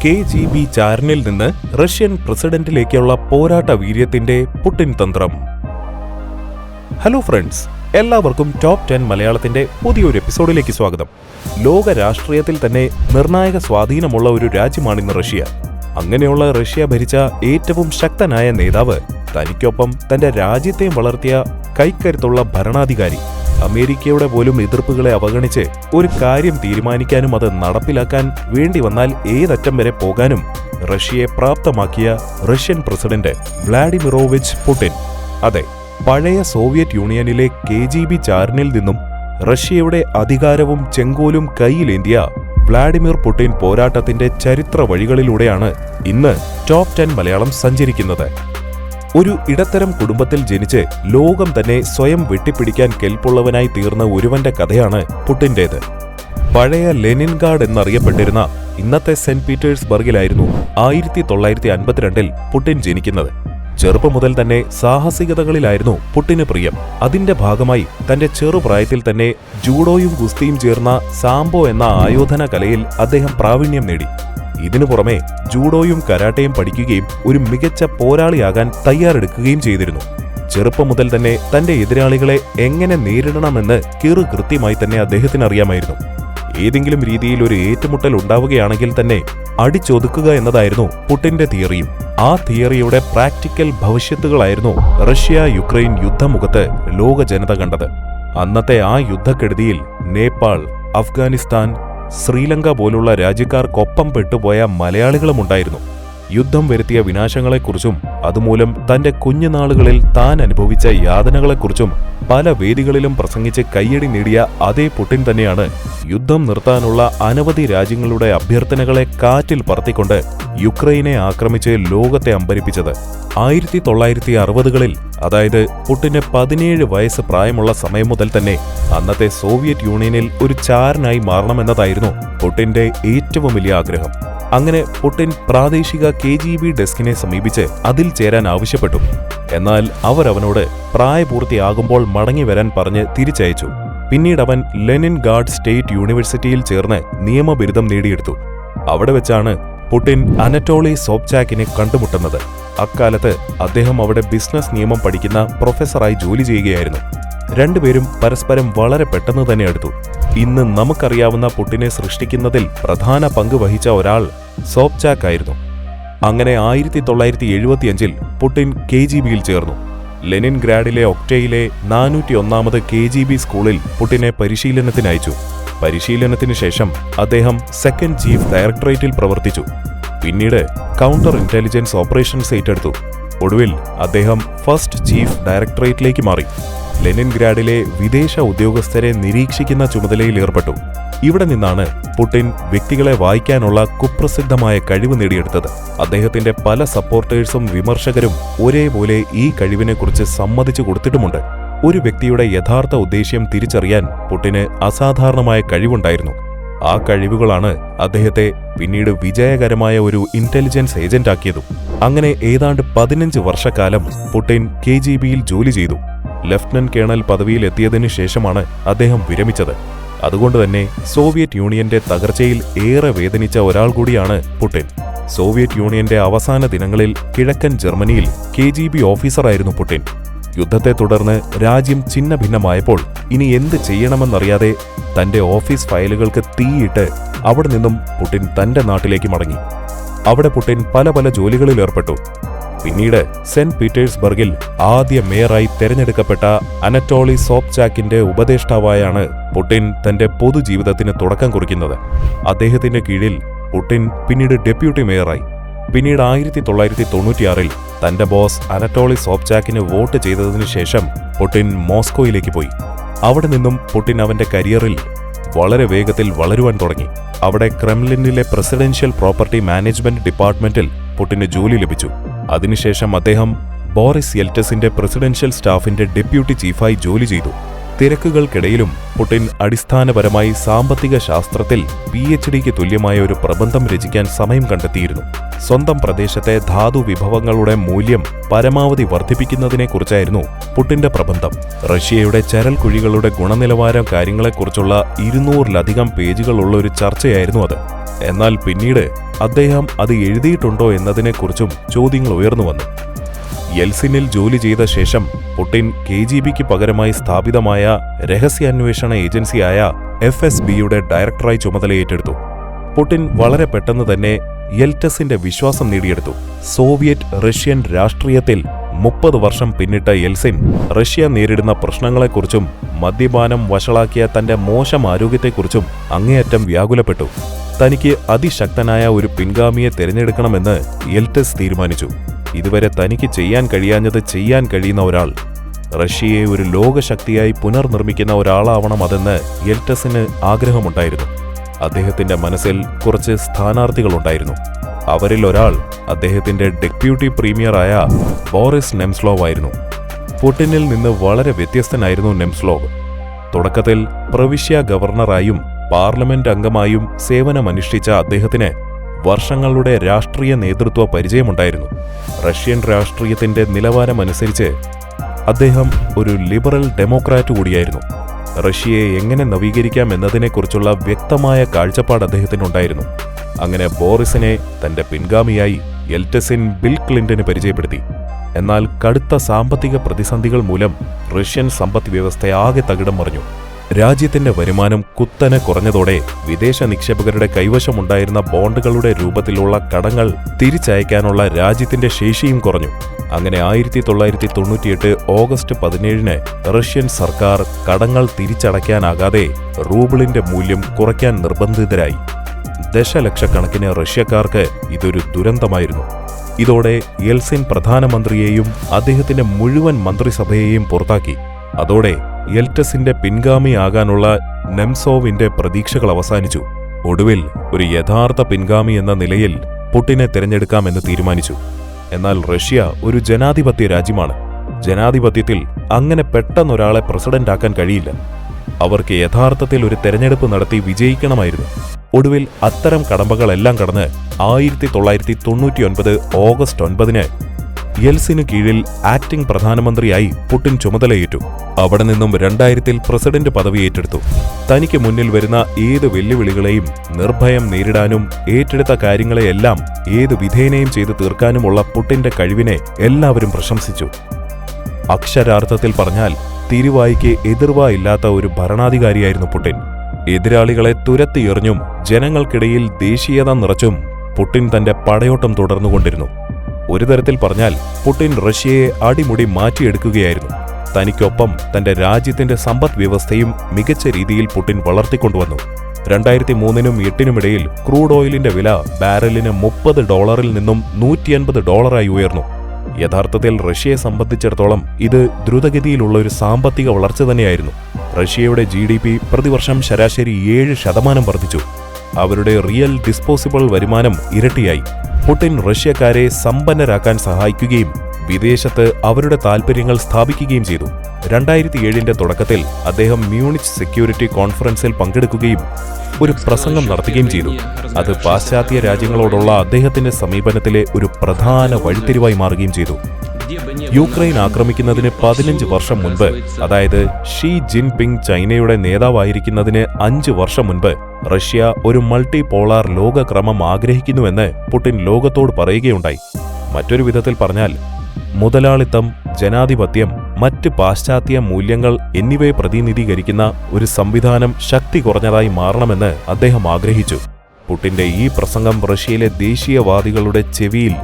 KGB ചാരനിൽ നിന്ന് Russian പ്രസിഡന്റിലേക്കുള്ള പോരാട്ട വീര്യത്തിന്റെ Putin തന്ത്രം. ഹലോ ഫ്രണ്ട്സ്, എല്ലാവർക്കും ടോപ്പ് 10 മലയാളത്തിന്റെ പുതിയൊരു എപ്പിസോഡിലേക്ക് സ്വാഗതം. ലോക രാഷ്ട്രീയത്തിൽ തന്നെ നിർണായക സ്വാധീനമുള്ള ഒരു രാജ്യമാണിന്ന് റഷ്യ. അങ്ങനെയുള്ള റഷ്യ ഭരിച്ച ഏറ്റവും ശക്തനായ നേതാവ്, തനിക്കൊപ്പം തന്റെ രാജ്യത്തെയും വളർത്തിയ കൈക്കരുത്തുള്ള ഭരണാധികാരി, അമേരിക്കയുടെ പോലും എതിർപ്പുകളെ അവഗണിച്ച് ഒരു കാര്യം തീരുമാനിക്കാനും അത് നടപ്പിലാക്കാൻ വേണ്ടി വന്നാൽ ഏതറ്റം വരെ പോകാനും റഷ്യയെ പ്രാപ്തമാക്കിയ റഷ്യൻ പ്രസിഡന്റ് വ്ളാഡിമിറോവിച്ച് പുടിൻ. അതെ, പഴയ സോവിയറ്റ് യൂണിയനിലെ KGB ചാരനിൽ നിന്നും റഷ്യയുടെ അധികാരവും ചെങ്കോലും കൈയിലേന്തിയ വ്ളാഡിമിർ പുടിൻ പോരാട്ടത്തിന്റെ ചരിത്ര വഴികളിലൂടെയാണ് ഇന്ന് ടോപ്പ് 10 മലയാളം സഞ്ചരിക്കുന്നത്. ഒരു ഇടത്തരം കുടുംബത്തിൽ ജനിച്ച് ലോകം തന്നെ സ്വയം വെട്ടിപ്പിടിക്കാൻ കെൽപ്പുള്ളവനായി തീർന്ന ഒരുവന്റെ കഥയാണ് പുടിന്റേത്. പഴയ ലെനിൻഗ്രാഡ് എന്നറിയപ്പെട്ടിരുന്ന ഇന്നത്തെ സെന്റ് പീറ്റേഴ്സ്ബർഗിലായിരുന്നു 1952 പുടിൻ ജനിക്കുന്നത്. ചെറുപ്പം മുതൽ തന്നെ സാഹസികതകളിലായിരുന്നു പുടിന് പ്രിയം. അതിന്റെ ഭാഗമായി തന്റെ ചെറുപ്രായത്തിൽ തന്നെ ജൂഡോയും ഗുസ്തിയും ചേർന്ന സാംബോ എന്ന ആയോധന കലയിൽ അദ്ദേഹം പ്രാവീണ്യം നേടി. ഇതിനു പുറമെ ജൂഡോയും കരാട്ടയും പഠിക്കുകയും ഒരു മികച്ച പോരാളിയാകാൻ തയ്യാറെടുക്കുകയും ചെയ്തിരുന്നു. ചെറുപ്പം മുതൽ തന്നെ തന്റെ എതിരാളികളെ എങ്ങനെ നേരിടണമെന്ന് കൃത്യമായി തന്നെ അദ്ദേഹത്തിന് അറിയാമായിരുന്നു. ഏതെങ്കിലും രീതിയിൽ ഒരു ഏറ്റുമുട്ടൽ ഉണ്ടാവുകയാണെങ്കിൽ തന്നെ അടിച്ചൊതുക്കുക എന്നതായിരുന്നു പുടിന്റെ തിയറിയും. ആ തിയറിയുടെ പ്രാക്ടിക്കൽ ഭവിഷ്യത്തുകളായിരുന്നു റഷ്യ-യുക്രൈൻ യുദ്ധമുഖത്ത് ലോക ജനത കണ്ടത്. അന്നത്തെ ആ യുദ്ധക്കെടുതിയിൽ നേപ്പാൾ, അഫ്ഗാനിസ്ഥാൻ, ശ്രീലങ്ക പോലുള്ള രാജ്യക്കാർക്കൊപ്പം പെട്ടുപോയ മലയാളികളുമുണ്ടായിരുന്നു. യുദ്ധം വരുത്തിയ വിനാശങ്ങളെക്കുറിച്ചും അതുമൂലം തന്റെ കുഞ്ഞുനാളുകളിൽ താൻ അനുഭവിച്ച യാതനകളെക്കുറിച്ചും പല വേദികളിലും പ്രസംഗിച്ച് കയ്യടി നേടിയ അതേ പുടിൻ തന്നെയാണ് യുദ്ധം നിർത്താനുള്ള അനവധി രാജ്യങ്ങളുടെ അഭ്യർത്ഥനകളെ കാറ്റിൽ പറത്തിക്കൊണ്ട് യുക്രൈനെ ആക്രമിച്ച് ലോകത്തെ അമ്പരിപ്പിച്ചത്. 1960കളിൽ, അതായത് പുടിന് 17 വയസ്സ് പ്രായമുള്ള സമയം മുതൽ തന്നെ അന്നത്തെ സോവിയറ്റ് യൂണിയനിൽ ഒരു ചാരനായി മാറണമെന്നതായിരുന്നു പുടിന്റെ ഏറ്റവും വലിയ ആഗ്രഹം. അങ്ങനെ പുടിൻ പ്രാദേശിക KGB ഡെസ്കിനെ സമീപിച്ച് അതിൽ ചേരാൻ ആവശ്യപ്പെട്ടു. എന്നാൽ അവർ അവനോട് പ്രായപൂർത്തിയാകുമ്പോൾ മടങ്ങി വരാൻ പറഞ്ഞ് തിരിച്ചയച്ചു. പിന്നീട് അവൻ ലെനിൻഗ്രാഡ് സ്റ്റേറ്റ് യൂണിവേഴ്സിറ്റിയിൽ ചേർന്ന് നിയമബിരുദം നേടിയെടുത്തു. അവിടെ വെച്ചാണ് പുടിൻ അനറ്റോളി സോബ്ചാക്കിനെ കണ്ടുമുട്ടുന്നത്. അക്കാലത്ത് അദ്ദേഹം അവിടെ ബിസിനസ് നിയമം പഠിക്കുന്ന പ്രൊഫസറായി ജോലി ചെയ്യുകയായിരുന്നു. രണ്ടുപേരും പരസ്പരം വളരെ പെട്ടെന്ന് തന്നെ അടുത്തു. ഇന്ന് നമുക്കറിയാവുന്ന പുടിനെ സൃഷ്ടിക്കുന്നതിൽ പ്രധാന പങ്ക് വഹിച്ച ഒരാൾ സോബ്ചാക്ക് ആയിരുന്നു. അങ്ങനെ 1975 പുടിൻ KGBയിൽ ചേർന്നു. ലെനിൻഗ്രാഡിലെ ഒക്ടയിലെ 401ാമത് KGB സ്കൂളിൽ പുടിനെ പരിശീലനത്തിനയച്ചു. പരിശീലനത്തിനു ശേഷം അദ്ദേഹം സെക്കൻഡ് ചീഫ് ഡയറക്ടറേറ്റിൽ പ്രവർത്തിച്ചു. പിന്നീട് കൗണ്ടർ ഇന്റലിജൻസ് ഓപ്പറേഷൻസ് ഏറ്റെടുത്തു. ഒടുവിൽ അദ്ദേഹം ഫസ്റ്റ് ചീഫ് ഡയറക്ടറേറ്റിലേക്ക് മാറി. ലെനിൻഗ്രാഡിലെ വിദേശ ഉദ്യോഗസ്ഥരെ നിരീക്ഷിക്കുന്ന ചുമതലയിൽ ഏർപ്പെട്ടു. ഇവിടെ നിന്നാണ് പുടിൻ വ്യക്തികളെ വായിക്കാനുള്ള കുപ്രസിദ്ധമായ കഴിവ് നേടിയെടുത്തത്. അദ്ദേഹത്തിന്റെ പല സപ്പോർട്ടേഴ്സും വിമർശകരും ഒരേപോലെ ഈ കഴിവിനെക്കുറിച്ച് സമ്മതിച്ചു കൊടുത്തിട്ടുമുണ്ട്. ഒരു വ്യക്തിയുടെ യഥാർത്ഥ ഉദ്ദേശ്യം തിരിച്ചറിയാൻ പുടിന് അസാധാരണമായ കഴിവുണ്ടായിരുന്നു. ആ കഴിവുകളാണ് അദ്ദേഹത്തെ പിന്നീട് വിജയകരമായ ഒരു ഇന്റലിജൻസ് ഏജന്റാക്കിയതും. അങ്ങനെ ഏതാണ്ട് 15 വർഷക്കാലം പുടിൻ KGBയിൽ ജോലി ചെയ്തു. ലഫ്റ്റനന്റ് കേണൽ പദവിയിൽ എത്തിയതിനു ശേഷമാണ് അദ്ദേഹം വിരമിച്ചത്. അതുകൊണ്ടുതന്നെ സോവിയറ്റ് യൂണിയന്റെ തകർച്ചയിൽ ഏറെ വേദനിച്ച ഒരാൾ കൂടിയാണ് പുടിൻ. സോവിയറ്റ് യൂണിയന്റെ അവസാന ദിനങ്ങളിൽ കിഴക്കൻ ജർമ്മനിയിൽ KGB ഓഫീസറായിരുന്നു പുടിൻ. യുദ്ധത്തെ തുടർന്ന് രാജ്യം ഛിന്ന ഭിന്നമായപ്പോൾ ഇനി എന്ത് ചെയ്യണമെന്നറിയാതെ തന്റെ ഓഫീസ് ഫയലുകൾക്ക് തീയിട്ട് അവിടെ നിന്നും പുടിൻ തന്റെ നാട്ടിലേക്ക് മടങ്ങി. അവിടെ പുടിൻ പല ജോലികളിൽ ഏർപ്പെട്ടു. പിന്നീട് സെന്റ് പീറ്റേഴ്സ്ബർഗിൽ ആദ്യ മേയറായി തെരഞ്ഞെടുക്കപ്പെട്ട അനറ്റോളി സോബ്ചാക്കിന്റെ ഉപദേഷ്ടാവായാണ് പുടിൻ തന്റെ പൊതുജീവിതത്തിന് തുടക്കം കുറിക്കുന്നത്. അദ്ദേഹത്തിന്റെ കീഴിൽ പുടിൻ പിന്നീട് ഡെപ്യൂട്ടി മേയറായി. പിന്നീട് 1996 തന്റെ ബോസ് അനറ്റോളി സോബ്ചാക്കിന് വോട്ട് ചെയ്തതിനു ശേഷം പുടിൻ മോസ്കോയിലേക്ക് പോയി. അവിടെ നിന്നും പുടിൻ അവന്റെ കരിയറിൽ വളരെ വേഗത്തിൽ വളരുവാൻ തുടങ്ങി. അവിടെ ക്രെംലിനിലെ പ്രസിഡൻഷ്യൽ പ്രോപ്പർട്ടി മാനേജ്മെന്റ് ഡിപ്പാർട്ട്മെന്റിൽ പുടിന് ജോലി ലഭിച്ചു. അതിനുശേഷം അദ്ദേഹം ബോറിസ് യെൽറ്റ്സിന്റെ പ്രസിഡൻഷ്യൽ സ്റ്റാഫിന്റെ ഡെപ്യൂട്ടി ചീഫായി ജോലി ചെയ്തു. തിരക്കുകൾക്കിടയിലും പുടിൻ അടിസ്ഥാനപരമായി സാമ്പത്തിക ശാസ്ത്രത്തിൽ PhDക്ക് തുല്യമായ ഒരു പ്രബന്ധം രചിക്കാൻ സമയം കണ്ടെത്തിയിരുന്നു. സ്വന്തം പ്രദേശത്തെ ധാതു വിഭവങ്ങളുടെ മൂല്യം പരമാവധി വർദ്ധിപ്പിക്കുന്നതിനെക്കുറിച്ചായിരുന്നു പുടിന്റെ പ്രബന്ധം. റഷ്യയുടെ ചരൽക്കുഴികളുടെ ഗുണനിലവാരം കാര്യങ്ങളെക്കുറിച്ചുള്ള 200-ലധികം പേജുകളുള്ള ഒരു ചർച്ചയായിരുന്നു അത്. എന്നാൽ പിന്നീട് അദ്ദേഹം അത് എഴുതിയിട്ടുണ്ടോ എന്നതിനെക്കുറിച്ചും ചോദ്യങ്ങൾ ഉയർന്നു വന്നു. യെൽസിനിൽ ജോലി ചെയ്ത ശേഷം പുടിൻ KGBക്ക് പകരമായി സ്ഥാപിതമായ രഹസ്യാന്വേഷണ ഏജൻസിയായ FSBയുടെ ഡയറക്ടറായി ചുമതലയേറ്റെടുത്തു. പുടിൻ വളരെ പെട്ടെന്ന് തന്നെ യെൽറ്റസിന്റെ വിശ്വാസം നേടിയെടുത്തു. സോവിയറ്റ് റഷ്യൻ രാഷ്ട്രീയത്തിൽ 30 വർഷം പിന്നിട്ട യെൽസിൻ റഷ്യ നേരിടുന്ന പ്രശ്നങ്ങളെക്കുറിച്ചും മദ്യപാനം വഷളാക്കിയ തന്റെ മോശം ആരോഗ്യത്തെക്കുറിച്ചും അങ്ങേയറ്റം വ്യാകുലപ്പെട്ടു. തനിക്ക് അതിശക്തനായ ഒരു പിൻഗാമിയെ തിരഞ്ഞെടുക്കണമെന്ന് യെൽറ്റസ് തീരുമാനിച്ചു. ഇതുവരെ തനിക്ക് ചെയ്യാൻ കഴിയാഞ്ഞത് ചെയ്യാൻ കഴിയുന്ന ഒരാൾ, റഷ്യയെ ഒരു ലോകശക്തിയായി പുനർനിർമ്മിക്കുന്ന ഒരാളാവണം അതെന്ന് യെൽറ്റസിന് ആഗ്രഹമുണ്ടായിരുന്നു. അദ്ദേഹത്തിന്റെ മനസ്സിൽ കുറച്ച് സ്ഥാനാർത്ഥികളുണ്ടായിരുന്നു. അവരിൽ ഒരാൾ അദ്ദേഹത്തിന്റെ ഡെപ്യൂട്ടി പ്രീമിയറായ ബോറിസ് നെംസ്ലോവ് ആയിരുന്നു. പുടിനിൽ നിന്ന് വളരെ വ്യത്യസ്തനായിരുന്നു നെംസ്ലോവ്. തുടക്കത്തിൽ പ്രവിശ്യ ഗവർണറായും പാർലമെന്റ് അംഗമായും സേവനമനുഷ്ഠിച്ച അദ്ദേഹത്തിന് വർഷങ്ങളുടെ രാഷ്ട്രീയ നേതൃത്വ പരിചയമുണ്ടായിരുന്നു. റഷ്യൻ രാഷ്ട്രീയത്തിന്റെ നിലവാരമനുസരിച്ച് അദ്ദേഹം ഒരു ലിബറൽ ഡെമോക്രാറ്റ് കൂടിയായിരുന്നു. റഷ്യയെ എങ്ങനെ നവീകരിക്കാം എന്നതിനെക്കുറിച്ചുള്ള വ്യക്തമായ കാഴ്ചപ്പാട് അദ്ദേഹത്തിനുണ്ടായിരുന്നു. അങ്ങനെ ബോറിസിനെ തന്റെ പിൻഗാമിയായി യെൽറ്റസിൻ ബിൽ ക്ലിന്റന് പരിചയപ്പെടുത്തി. എന്നാൽ കടുത്ത സാമ്പത്തിക പ്രതിസന്ധികൾ മൂലം റഷ്യൻ സമ്പദ് വ്യവസ്ഥയാകെ തകിടം മറിഞ്ഞു. രാജ്യത്തിന്റെ വരുമാനം കുത്തനെ കുറഞ്ഞതോടെ വിദേശ നിക്ഷേപകരുടെ കൈവശമുണ്ടായിരുന്ന ബോണ്ടുകളുടെ രൂപത്തിലുള്ള കടങ്ങൾ തിരിച്ചയക്കാനുള്ള രാജ്യത്തിന്റെ ശേഷിയും കുറഞ്ഞു. അങ്ങനെ 1998 ഓഗസ്റ്റ് 17 റഷ്യൻ സർക്കാർ കടങ്ങൾ തിരിച്ചടയ്ക്കാനാകാതെ റൂബിളിന്റെ മൂല്യം കുറയ്ക്കാൻ നിർബന്ധിതരായി. ദശലക്ഷക്കണക്കിന് റഷ്യക്കാർക്ക് ഇതൊരു ദുരന്തമായിരുന്നു. ഇതോടെ യെൽസിൻ പ്രധാനമന്ത്രിയെയും അദ്ദേഹത്തിന്റെ മുഴുവൻ മന്ത്രിസഭയെയും പുറത്താക്കി. അതോടെ യെൽറ്റസിന്റെ പിൻഗാമിയാകാനുള്ള നെംസോവിന്റെ പ്രതീക്ഷകൾ അവസാനിച്ചു. ഒടുവിൽ ഒരു യഥാർത്ഥ പിൻഗാമി എന്ന നിലയിൽ പുടിനെ തിരഞ്ഞെടുക്കാമെന്ന് തീരുമാനിച്ചു. എന്നാൽ റഷ്യ ഒരു ജനാധിപത്യ രാജ്യമാണ്. ജനാധിപത്യത്തിൽ അങ്ങനെ പെട്ടെന്നൊരാളെ പ്രസിഡന്റാക്കാൻ കഴിയില്ല. അവർക്ക് യഥാർത്ഥത്തിൽ ഒരു തെരഞ്ഞെടുപ്പ് നടത്തി വിജയിക്കണമായിരുന്നു. ഒടുവിൽ അത്തരം കടമ്പകളെല്ലാം കടന്ന് 1999 ഓഗസ്റ്റ് 9 യെൽസിനു കീഴിൽ ആക്ടിംഗ് പ്രധാനമന്ത്രിയായി പുടിൻ ചുമതലയേറ്റു. അവിടെ നിന്നും 2000 പ്രസിഡന്റ് പദവി ഏറ്റെടുത്തു. തനിക്ക് മുന്നിൽ വരുന്ന ഏത് വെല്ലുവിളികളെയും നിർഭയം നേരിടാനും ഏറ്റെടുത്ത കാര്യങ്ങളെയെല്ലാം ഏത് വിധേനയും ചെയ്തു തീർക്കാനുമുള്ള പുടിന്റെ കഴിവിനെ എല്ലാവരും പ്രശംസിച്ചു. അക്ഷരാർത്ഥത്തിൽ പറഞ്ഞാൽ തിരുവായ്ക്ക് എതിർവായില്ലാത്ത ഒരു ഭരണാധികാരിയായിരുന്നു പുടിൻ. എതിരാളികളെ തുരത്തിയെറിഞ്ഞും ജനങ്ങൾക്കിടയിൽ ദേശീയത നിറച്ചും പുടിൻ തന്റെ പടയോട്ടം തുടർന്നുകൊണ്ടിരുന്നു. ഒരു തരത്തിൽ പറഞ്ഞാൽ പുടിൻ റഷ്യയെ അടിമുടി മാറ്റിയെടുക്കുകയായിരുന്നു. തനിക്കൊപ്പം തന്റെ രാജ്യത്തിന്റെ സമ്പദ് വ്യവസ്ഥയും മികച്ച രീതിയിൽ പുടിൻ വളർത്തിക്കൊണ്ടുവന്നു. 2003നും 2008 ക്രൂഡ് ഓയിലിന്റെ വില ബാരലിന് $30 നിന്നും $180 ഉയർന്നു. യഥാർത്ഥത്തിൽ റഷ്യയെ സംബന്ധിച്ചിടത്തോളം ഇത് ദ്രുതഗതിയിലുള്ള ഒരു സാമ്പത്തിക വളർച്ച തന്നെയായിരുന്നു. റഷ്യയുടെ GDP പ്രതിവർഷം ശരാശരി 7% വർദ്ധിച്ചു. അവരുടെ റിയൽ ഡിസ്പോസിബിൾ വരുമാനം ഇരട്ടിയായി. പുടിൻ റഷ്യക്കാരെ സമ്പന്നരാക്കാൻ സഹായിക്കുകയും വിദേശത്ത് അവരുടെ താൽപര്യങ്ങൾ സ്ഥാപിക്കുകയും ചെയ്തു. 2007 തുടക്കത്തിൽ അദ്ദേഹം മ്യൂണിച്ച് സെക്യൂരിറ്റി കോൺഫറൻസിൽ പങ്കെടുക്കുകയും ഒരു പ്രസംഗം നടത്തുകയും ചെയ്തു. അത് പാശ്ചാത്യ രാജ്യങ്ങളോടുള്ള അദ്ദേഹത്തിന്റെ സമീപനത്തിലെ ഒരു പ്രധാന വഴിത്തിരിവായി മാറുകയും ചെയ്തു. യുക്രൈൻ ആക്രമിക്കുന്നതിന് 15 വർഷം മുൻപ്, അതായത് ഷീ ജിൻപിങ് ചൈനയുടെ നേതാവായിരിക്കുന്നതിന് 5 വർഷം മുൻപ് റഷ്യ ഒരു മൾട്ടി പോളാർ ലോകക്രമം ആഗ്രഹിക്കുന്നുവെന്ന് പുടിൻ ലോകത്തോട് പറയുകയുണ്ടായി. മറ്റൊരു വിധത്തിൽ പറഞ്ഞാൽ മുതലാളിത്തം, ജനാധിപത്യം, മറ്റ് പാശ്ചാത്യ മൂല്യങ്ങൾ എന്നിവയെ പ്രതിനിധീകരിക്കുന്ന ഒരു സംവിധാനം ശക്തി കുറഞ്ഞതായി മാറണമെന്ന് അദ്ദേഹം ആഗ്രഹിച്ചു. പുടിന്റെ ഈ പ്രസംഗം റഷ്യയിലെ ദേശീയവാദികളുടെ ചെവിയിൽ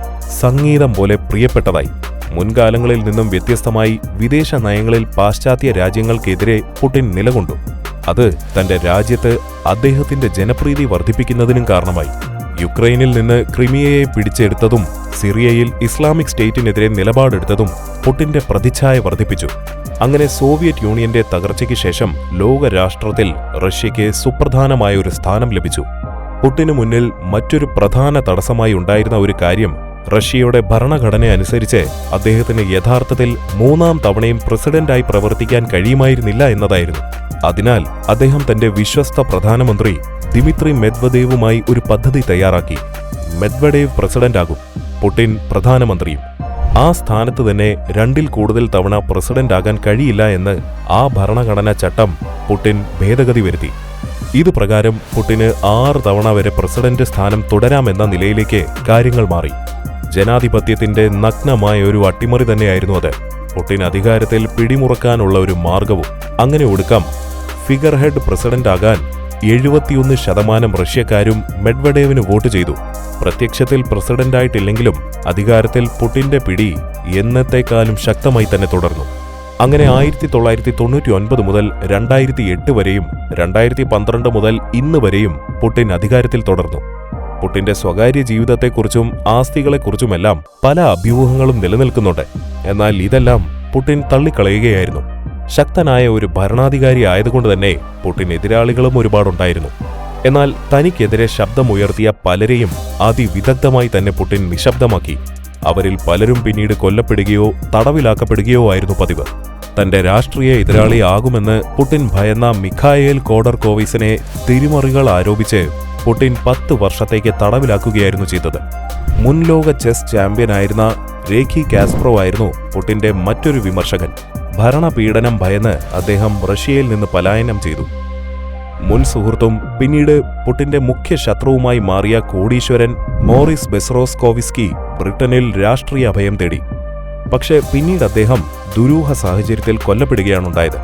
സംഗീതം പോലെ പ്രിയപ്പെട്ടതായി. മുൻകാലങ്ങളിൽ നിന്നും വ്യത്യസ്തമായി വിദേശ നയങ്ങളിൽ പാശ്ചാത്യ രാജ്യങ്ങൾക്കെതിരെ പുടിൻ നിലകൊണ്ടു. അത് തന്റെ രാജ്യത്ത് അദ്ദേഹത്തിന്റെ ജനപ്രീതി വർദ്ധിപ്പിക്കുന്നതിനും കാരണമായി. യുക്രൈനിൽ നിന്ന് ക്രിമിയയെ പിടിച്ചെടുത്തതും സിറിയയിൽ ഇസ്ലാമിക് സ്റ്റേറ്റിനെതിരെ നിലപാടെടുത്തതും പുടിന്റെ പ്രതിച്ഛായ വർദ്ധിപ്പിച്ചു. അങ്ങനെ സോവിയറ്റ് യൂണിയന്റെ തകർച്ചയ്ക്ക് ശേഷം ലോകരാഷ്ട്രത്തിൽ റഷ്യയ്ക്ക് സുപ്രധാനമായ ഒരു സ്ഥാനം ലഭിച്ചു. പുടിനു മുന്നിൽ മറ്റൊരു പ്രധാന തടസ്സമായി ഉണ്ടായിരുന്ന ഒരു കാര്യം റഷ്യയുടെ ഭരണഘടന അനുസരിച്ച് അദ്ദേഹത്തിന് യഥാർത്ഥത്തിൽ 3ാം തവണയും പ്രസിഡന്റായി പ്രവർത്തിക്കാൻ കഴിയുമായിരുന്നില്ല എന്നതായിരുന്നു. അതിനാൽ അദ്ദേഹം തന്റെ വിശ്വസ്ത പ്രധാനമന്ത്രി ദിമിത്രി മെദ്വദേവുമായി ഒരു പദ്ധതി തയ്യാറാക്കി. മെദ്വദേവ് പ്രസിഡന്റാകും, പുടിൻ പ്രധാനമന്ത്രിയും. ആ സ്ഥാനത്ത് തന്നെ 2ൽ കൂടുതൽ തവണ പ്രസിഡന്റാകാൻ കഴിയില്ല എന്ന് ആ ഭരണഘടനാ ചട്ടം പുടിൻ ഭേദഗതി വരുത്തി. ഇതുപ്രകാരം പുടിന് 6 തവണ വരെ പ്രസിഡന്റ് സ്ഥാനം തുടരാമെന്ന നിലയിലേക്ക് കാര്യങ്ങൾ മാറി. ജനാധിപത്യത്തിന്റെ നഗ്നമായ ഒരു അട്ടിമറി തന്നെയായിരുന്നു അത്. പുടിൻ അധികാരത്തിൽ പിടിമുറക്കാനുള്ള ഒരു മാർഗവും. അങ്ങനെ ഒടുക്കം ഫിഗർ ഹെഡ് പ്രസിഡന്റ് ആകാൻ 71% റഷ്യക്കാരും മെഡ്വഡേവിന് വോട്ട് ചെയ്തു. പ്രത്യക്ഷത്തിൽ പ്രസിഡന്റായിട്ടില്ലെങ്കിലും അധികാരത്തിൽ പുടിന്റെ പിടി എന്നത്തെക്കാളും ശക്തമായി തന്നെ തുടർന്നു. അങ്ങനെ 1999 മുതൽ 2008 വരെയും 2012 മുതൽ ഇന്ന് വരെയും പുടിൻ അധികാരത്തിൽ തുടർന്നു. പുടിന്റെ സ്വകാര്യ ജീവിതത്തെക്കുറിച്ചും ആസ്തികളെക്കുറിച്ചുമെല്ലാം പല അഭ്യൂഹങ്ങളും നിലനിൽക്കുന്നുണ്ട്. എന്നാൽ ഇതെല്ലാം പുടിൻ തള്ളിക്കളയുകയായിരുന്നു. ശക്തനായ ഒരു ഭരണാധികാരി ആയതുകൊണ്ട് തന്നെ പുടിൻ എതിരാളികളും ഒരുപാടുണ്ടായിരുന്നു. എന്നാൽ തനിക്കെതിരെ ശബ്ദമുയർത്തിയ പലരെയും അതിവിദഗ്ധമായി തന്നെ പുടിൻ നിശബ്ദമാക്കി. അവരിൽ പലരും പിന്നീട് കൊല്ലപ്പെടുകയോ തടവിലാക്കപ്പെടുകയോ ആയിരുന്നു പതിവ്. തന്റെ രാഷ്ട്രീയ എതിരാളിയാകുമെന്ന് പുടിൻ ഭയന്ന മിഖായേൽ ഖോഡർകോവിസിനെ തിരിമറികൾ ആരോപിച്ച് പുടിൻ 10 വർഷത്തേക്ക് തടവിലാക്കുകയായിരുന്നു ചെയ്തത്. മുൻ ലോക ചെസ് ചാമ്പ്യനായിരുന്ന രേഖി കാസ്പ്രോവ് ആയിരുന്നു പുടിന്റെ മറ്റൊരു വിമർശകൻ. ഭരണപീഡനം ഭയന്ന് അദ്ദേഹം റഷ്യയിൽ നിന്ന് പലായനം ചെയ്തു. മുൻ സുഹൃത്തും പിന്നീട് പുടിന്റെ മുഖ്യ ശത്രുവുമായി മാറിയ കോടീശ്വരൻ മോറിസ് ബെസ്റോസ്കോവിസ്കി ബ്രിട്ടനിൽ രാഷ്ട്രീയ അഭയം തേടി. പക്ഷേ പിന്നീട് അദ്ദേഹം ദുരൂഹ സാഹചര്യത്തിൽ കൊല്ലപ്പെടുകയാണുണ്ടായത്.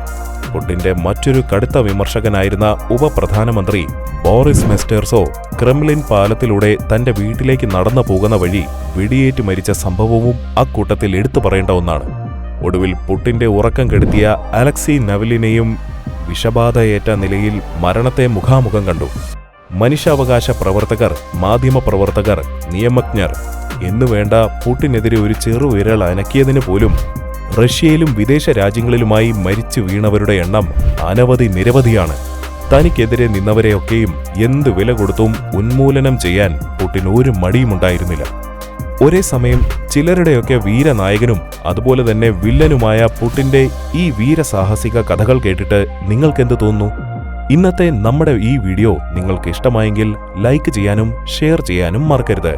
പുടിന്റെ മറ്റൊരു കടുത്ത വിമർശകനായിരുന്ന ഉപപ്രധാനമന്ത്രി ബോറിസ് മെസ്റ്റേർസോ ക്രെംലിൻ പാലത്തിലൂടെ തന്റെ വീട്ടിലേക്ക് നടന്നു പോകുന്ന വഴി വെടിയേറ്റ് മരിച്ച സംഭവവും അക്കൂട്ടത്തിൽ എടുത്തു പറയേണ്ട ഒന്നാണ്. ഒടുവിൽ പുടിന്റെ ഉറക്കം കെടുത്തിയ അലക്സി നവലിനെയും വിഷബാധയേറ്റ നിലയിൽ മരണത്തെ മുഖാമുഖം കണ്ടു. മനുഷ്യാവകാശ പ്രവർത്തകർ, മാധ്യമപ്രവർത്തകർ, നിയമജ്ഞർ എന്നുവേണ്ട പുടിനെതിരെ ഒരു ചെറുവിരൽ അനക്കിയതിന് പോലും റഷ്യയിലും വിദേശ രാജ്യങ്ങളിലുമായി മരിച്ചു വീണവരുടെ എണ്ണം നിരവധിയാണ്. തനിക്കെതിരെ നിന്നവരെയൊക്കെയും എന്ത് വില കൊടുത്തും ഉന്മൂലനം ചെയ്യാൻ പുടിന് ഒരു മടിയുമുണ്ടായിരുന്നില്ല. ഒരേ സമയം ചിലരുടെയൊക്കെ വീരനായകനും അതുപോലെ തന്നെ വില്ലനുമായ പുടിന്റെ ഈ വീരസാഹസിക കഥകൾ കേട്ടിട്ട് നിങ്ങൾക്കെന്ത് തോന്നുന്നു? ഇന്നത്തെ നമ്മുടെ ഈ വീഡിയോ നിങ്ങൾക്ക് ഇഷ്ടമായെങ്കിൽ ലൈക്ക് ചെയ്യാനും ഷെയർ ചെയ്യാനും മറക്കരുത്.